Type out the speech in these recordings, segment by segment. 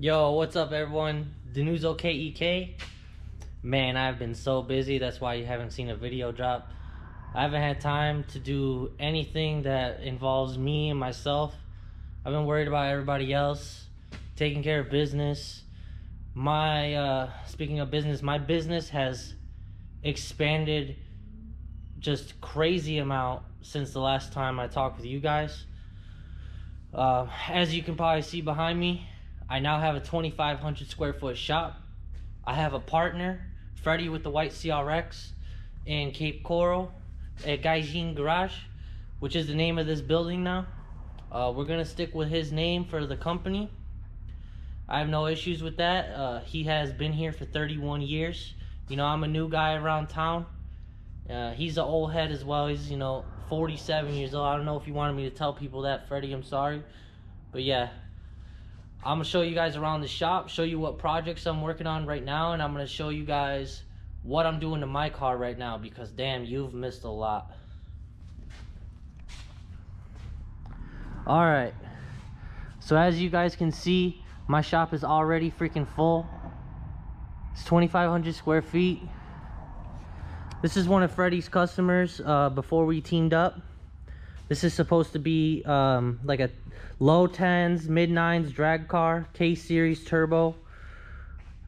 Yo, what's up everyone? The news okay EK? Man, I've been so busy, that's why you haven't seen a video drop. I haven't had time to do anything that involves me and myself. I've been worried about everybody else, taking care of business. Speaking of business, my business has expanded just crazy amount since the last time I talked with you guys. As you can probably see behind me, I now have a 2,500 square foot shop. I have a partner, Freddy with the white CRX in Cape Coral at Gaijin Garage, which is the name of this building now. We're gonna stick with his name for the company. I have no issues with that. He has been here for 31 years. You know, I'm a new guy around town. He's an old head as well. He's, 47 years old. I don't know if you wanted me to tell people that, Freddy, I'm sorry. But yeah, I'm gonna show you guys around the shop, show you what projects I'm working on right now, and I'm gonna show you guys what I'm doing to my car right now, because damn, you've missed a lot. Alright, so as you guys can see, my shop is already freaking full. It's 2,500 square feet. This is one of Freddy's customers before we teamed up. This is supposed to be like a low 10s, mid 9s drag car, K-Series turbo.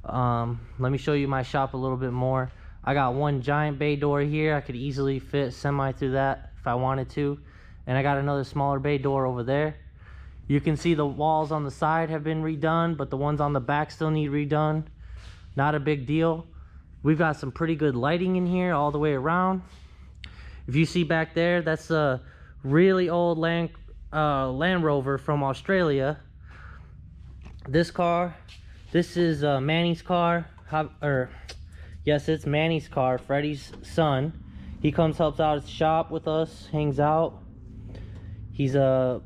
Let me show you my shop a little bit more. I got one giant bay door here. I could easily fit semi through that if I wanted to. And I got another smaller bay door over there. You can see the walls on the side have been redone, but the ones on the back still need redone. Not a big deal. We've got some pretty good lighting in here all the way around. If you see back there, that's a really old Land Rover from Australia. This is Manny's car. Yes, it's Manny's car, Freddy's son. He comes, helps out at the shop with us, hangs out. He's a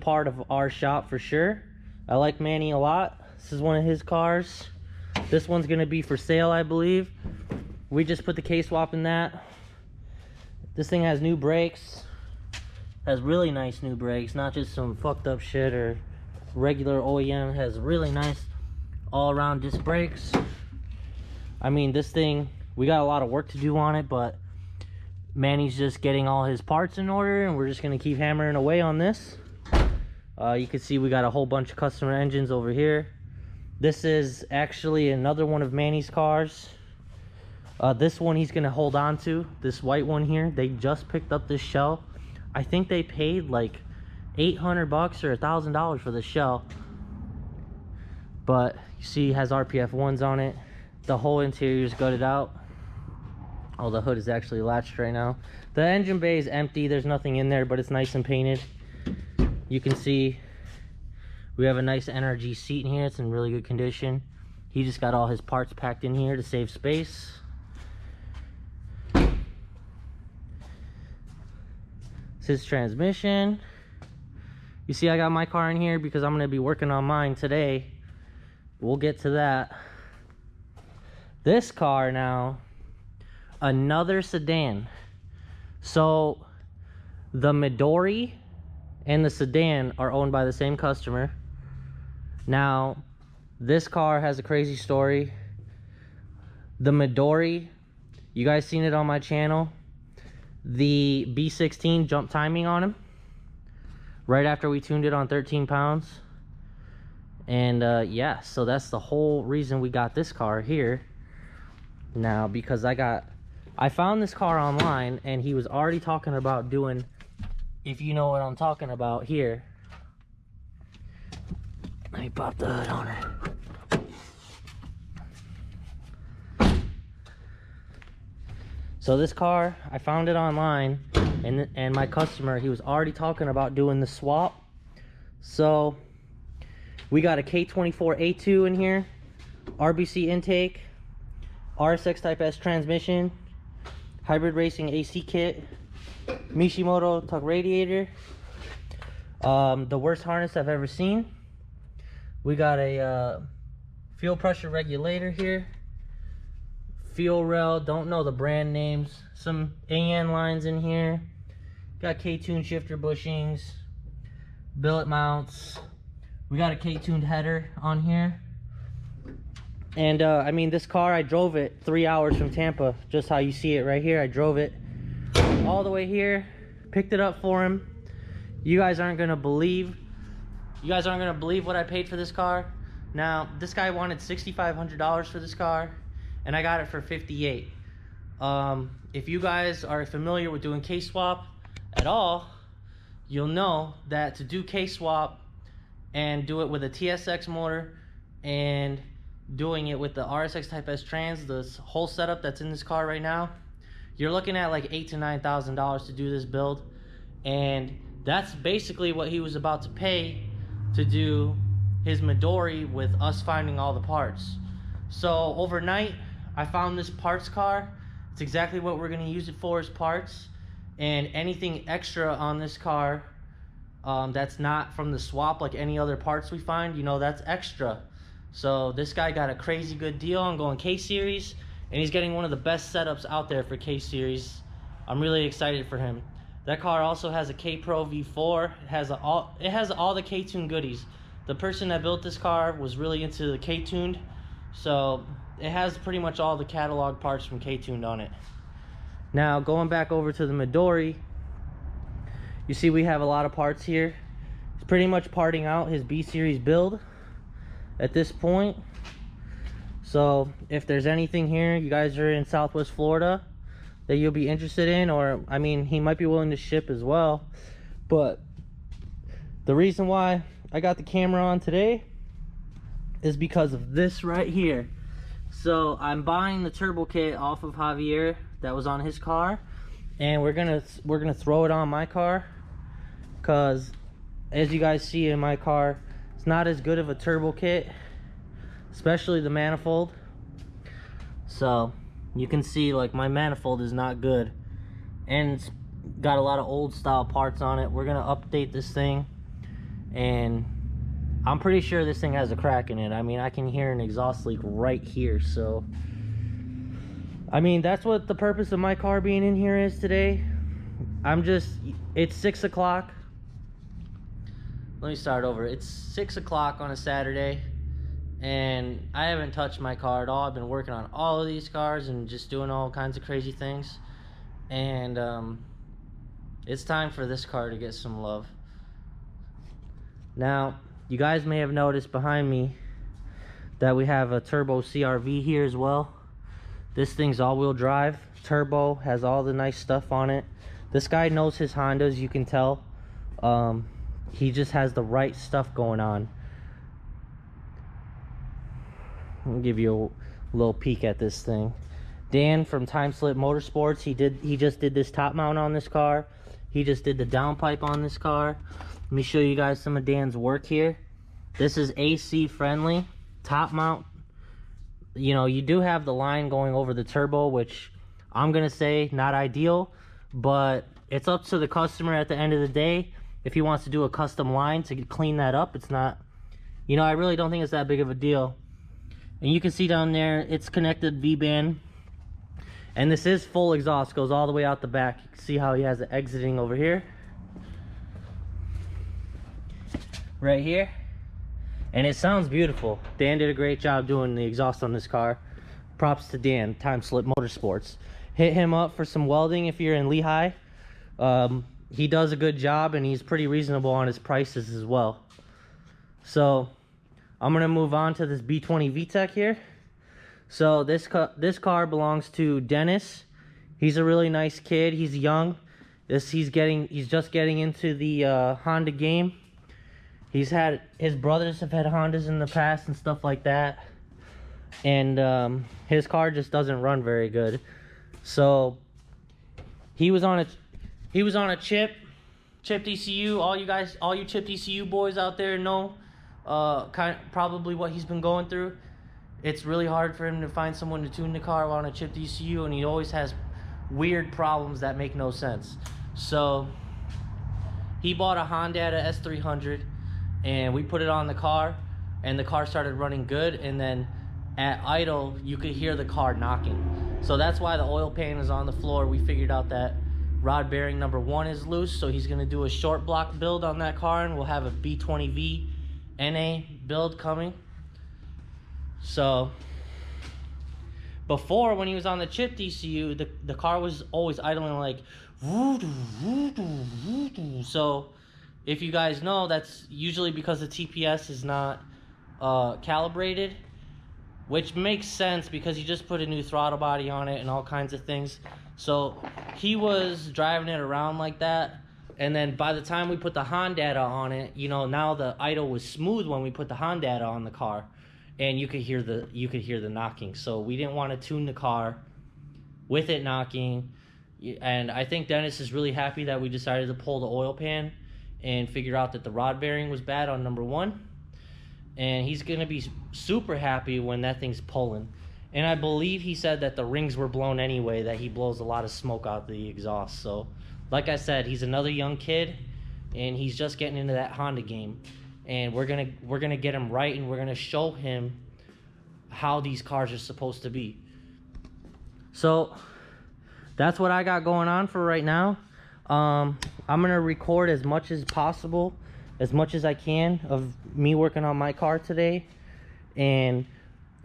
part of our shop for sure. I like Manny a lot. This is one of his cars. This one's gonna be for sale, I believe. We just put the K-swap in that. This thing has new brakes. Has really nice new brakes, not just some fucked up shit or regular OEM. Has really nice all-around disc brakes. I mean, this thing, we got a lot of work to do on it, but Manny's just getting all his parts in order, and we're just gonna keep hammering away on this. You can see we got a whole bunch of customer engines over here. This is actually another one of Manny's cars. This one he's gonna hold on to, this white one here. They just picked up this shell. I think they paid like 800 bucks or $1,000 for this shell. But you see, it has RPF 1s on it. The whole interior is gutted out. Oh, the hood is actually latched right now. The engine bay is empty. There's nothing in there, but it's nice and painted. You can see we have a nice NRG seat in here. It's in really good condition. He just got all his parts packed in here to save space. It's his transmission. You see, I got my car in here because I'm gonna be working on mine today. We'll get to that. This car now, another sedan. So the Midori and the sedan are owned by the same customer. Now, this car has a crazy story. The Midori, you guys seen it on my channel. The B16 jumped timing on him right after we tuned it on 13 pounds. And yeah, so that's the whole reason we got this car here now, because I found this car online and he was already talking about doing, if you know what I'm talking about here. Let me pop the hood on her. So this car, I found it online, and my customer, he was already talking about doing the swap. So we got a K24A2 in here, RBC intake, RSX Type S transmission, hybrid racing AC kit, Mishimoto tuck radiator, the worst harness I've ever seen. We got a fuel pressure regulator here, fuel rail, don't know the brand names, some AN lines in here, got K-tune shifter bushings, billet mounts, We got a K-tuned header on here. And I mean, this car, I drove it 3 hours from Tampa, just how you see it right here. I drove it all the way here, picked it up for him. You guys aren't gonna believe what I paid for this car. Now, this guy wanted $6,500 for this car, and I got it for $58. If you guys are familiar with doing K-swap at all, you'll know that to do K-swap and do it with a TSX motor and doing it with the RSX Type S trans, this whole setup that's in this car right now, you're looking at like $8,000 to $9,000 to do this build. And that's basically what he was about to pay to do his Midori with us finding all the parts. So overnight, I found this parts car. It's exactly what we're gonna use it for, is parts. And anything extra on this car that's not from the swap, like any other parts we find, you know, that's extra. So this guy got a crazy good deal on going K-Series, and he's getting one of the best setups out there for K-Series. I'm really excited for him. That car also has a K-Pro V4. It has all the K-tuned goodies. The person that built this car was really into the K-tuned, so it has pretty much all the catalog parts from K-tuned on it. Now, going back over to the Midori, you see we have a lot of parts here. He's pretty much parting out his B-Series build at this point. So if there's anything here, you guys are in Southwest Florida, that you'll be interested in, or I mean, he might be willing to ship as well. But the reason why I got the camera on today is because of this right here. So I'm buying the turbo kit off of Javier that was on his car, and we're gonna throw it on my car, because as you guys see in my car, it's not as good of a turbo kit, especially the manifold. So you can see, like, my manifold is not good, and it's got a lot of old style parts on it. We're gonna update this thing, and I'm pretty sure this thing has a crack in it. I mean, I can hear an exhaust leak right here. So I mean, that's what the purpose of my car being in here is today. It's 6 o'clock. Let me start over. It's 6 o'clock on a Saturday, and I haven't touched my car at all. I've been working on all of these cars and just doing all kinds of crazy things, and it's time for this car to get some love. Now, you guys may have noticed behind me that we have a turbo CRV here as well. This thing's all-wheel drive, turbo, has all the nice stuff on it. This guy knows his Hondas, you can tell. He just has the right stuff going on. I'll give you a little peek at this thing. Dan from Time Slip Motorsports, he just did this top mount on this car. He just did the downpipe on this car. Let me show you guys some of Dan's work here. This is AC friendly, top mount. You know, you do have the line going over the turbo, which I'm gonna say not ideal, but it's up to the customer at the end of the day. If he wants to do a custom line to clean that up, it's not, you know, I really don't think it's that big of a deal. And you can see down there, it's connected V-band. And this is full exhaust, goes all the way out the back. You can see how he has it exiting over here. Right here. And it sounds beautiful. Dan did a great job doing the exhaust on this car. Props to Dan, Time Slip Motorsports. Hit him up for some welding if you're in Lehigh. He does a good job, and he's pretty reasonable on his prices as well. So I'm gonna move on to this B20 VTEC here. So this car belongs to Dennis. He's a really nice kid. He's young. He's just getting into the Honda game. His brothers have had Hondas in the past and stuff like that, and his car just doesn't run very good. So he was on a chipped ECU. All you chipped ECU boys out there know probably what he's been going through. It's really hard for him to find someone to tune the car on a chipped ECU, and he always has weird problems that make no sense. So he bought a Honda S300, and we put it on the car, and the car started running good, and then at idle you could hear the car knocking. So that's why the oil pan is on the floor. We figured out that rod bearing number 1 is loose, so he's going to do a short block build on that car, and we'll have a B20V NA build coming. So before, when he was on the chip DCU, the car was always idling like woo-doo, woo-doo, woo-doo. So if you guys know, that's usually because the TPS is not calibrated, which makes sense because he just put a new throttle body on it and all kinds of things. So he was driving it around like that, and then by the time we put the Hondata on it, you know, now the idle was smooth when we put the Hondata on the car, and you could hear the knocking. So we didn't want to tune the car with it knocking, and I think Dennis is really happy that we decided to pull the oil pan and figure out that the rod bearing was bad on number 1. And he's going to be super happy when that thing's pulling. And I believe he said that the rings were blown anyway, that he blows a lot of smoke out the exhaust. So, like I said, he's another young kid, and he's just getting into that Honda game. And we're gonna get him right, and we're going to show him how these cars are supposed to be. So, that's what I got going on for right now. I'm going to record as much as possible, as much as I can, of me working on my car today, and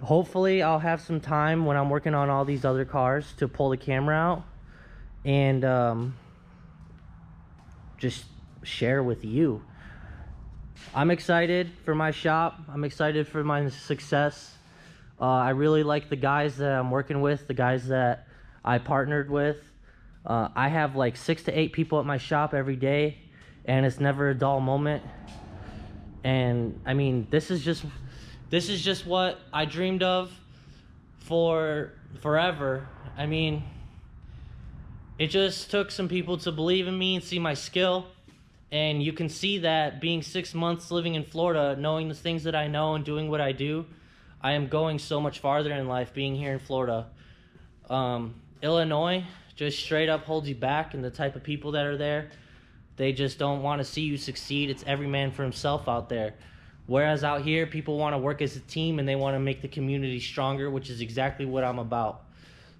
hopefully I'll have some time when I'm working on all these other cars to pull the camera out and just share with you. I'm excited for my shop. I'm excited for my success. I really like the guys that I'm working with, the guys that I partnered with. I have like 6 to 8 people at my shop every day, and it's never a dull moment. And I mean, this is just what I dreamed of for forever. I mean, it just took some people to believe in me and see my skill. And you can see that being 6 months living in Florida, knowing the things that I know and doing what I do, I am going so much farther in life being here in Florida. Illinois just straight up holds you back, and the type of people that are there, they just don't want to see you succeed. It's every man for himself out there. Whereas out here, people want to work as a team, and they want to make the community stronger, which is exactly what I'm about.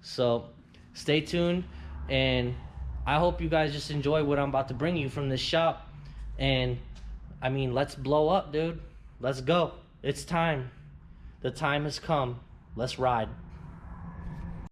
So stay tuned, and I hope you guys just enjoy what I'm about to bring you from this shop. And I mean, let's blow up, dude. Let's go. It's time. The time has come. Let's ride.